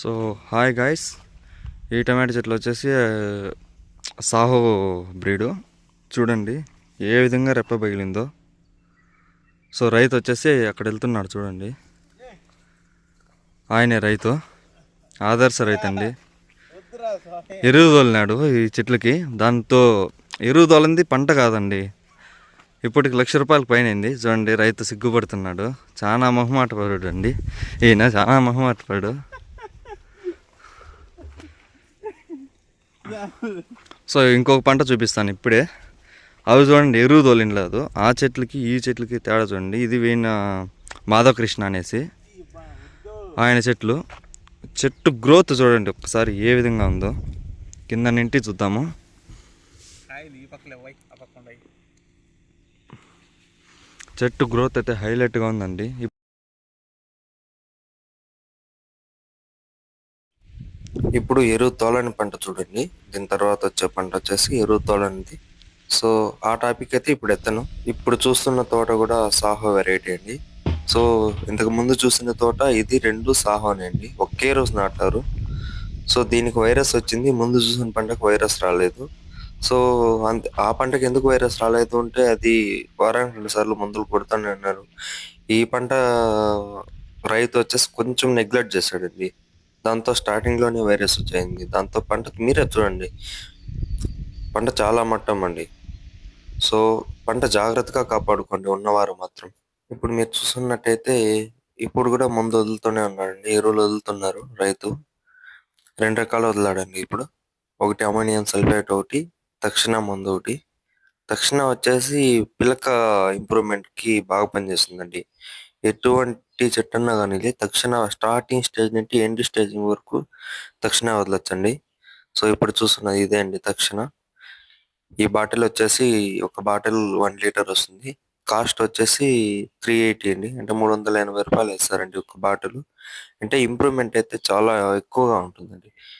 So hi guys, ఈ టమాటా చెట్లు వచ్చేసి సాహో బ్రీడు. చూడండి ఏ విధంగా రెప్ప పగిలిందో. సో రైతు వచ్చేసి అక్కడ వెళ్తున్నాడు చూడండి. ఆయనే రైతు, ఆదర్శ రైతు అండి. ఎరువు తోలినాడు ఈ చెట్లకి. దాంతో ఎరువు తోలింది పంట కాదండి. ఇప్పటికి ₹1,00,000 పైన అయింది. చూడండి రైతు సిగ్గుపడుతున్నాడు. చాలా మొహమాట పడు అండి ఈయన, చాలా మొహమాట పడు. సో ఇంకొక పంట చూపిస్తాను ఇప్పుడే. అవి చూడండి ఎరువు తోలినలేదు. ఆ చెట్లకి ఈ చెట్లకి తేడా చూడండి. ఇది వీణ మాధవకృష్ణ అనేసి ఆయన చెట్టు గ్రోత్ చూడండి ఒక్కసారి ఏ విధంగా ఉందో. కింద నింటి చూద్దాము. చెట్టు గ్రోత్ అయితే హైలైట్గా ఉందండి. ఇప్పుడు ఎరువు తోలని పంట చూడండి. దీని తర్వాత వచ్చే పంట వచ్చేసి ఎరువు తోలనిది. సో ఆ టాపిక్ అయితే ఇప్పుడు ఎత్తను. ఇప్పుడు చూస్తున్న తోట కూడా సాహో వెరైటీ అండి. సో ఇంతకు ముందు చూసిన తోట ఇది, రెండు సాహోనే అండి. ఒకే రోజు నాటారు. సో దీనికి వైరస్ వచ్చింది. ముందు చూసిన పంటకు వైరస్ రాలేదు. సో అంతే. ఆ పంటకి ఎందుకు వైరస్ రాలేదు అంటే అది వారానికి 2 సార్లు మందులు కొడతానే అన్నారు. ఈ పంట రైతు వచ్చేసి కొంచెం నెగ్లెక్ట్ చేశాడండి. దాంతో స్టార్టింగ్ లోనే వైరస్ వచ్చేయింది. దాంతో పంట మీరే చూడండి, పంట చాలా మట్టం అండి. సో పంట జాగ్రత్తగా కాపాడుకోండి ఉన్నవారు మాత్రం. ఇప్పుడు మీరు చూస్తున్నట్టయితే ఇప్పుడు కూడా మందు వదులుతూనే ఉన్నాడండి. ఎరువులు వదులుతున్నారు రైతు. 2 రకాలు వదిలాడండి ఇప్పుడు. ఒకటి అమోనియం సల్ఫేట్, ఒకటి తక్షణ మందు ఒకటి. తక్షణ వచ్చేసి పిలక ఇంప్రూవ్మెంట్ కి బాగా పనిచేస్తుందండి. ఎటువంటి చెట్టు అన్నా కానీ తక్షణ స్టార్టింగ్ స్టేజ్ నుండి ఎండ్ స్టేజ్ వరకు తక్షణ వదలొచ్చండి. సో ఇప్పుడు చూస్తున్నది ఇదే అండి తక్షణ. ఈ బాటిల్ వచ్చేసి ఒక బాటిల్ 1 లీటర్ వస్తుంది. కాస్ట్ వచ్చేసి 380 అండి. అంటే ₹380 వేస్తారండి ఒక బాటిల్. అంటే ఇంప్రూవ్మెంట్ అయితే చాలా ఎక్కువగా ఉంటుందండి.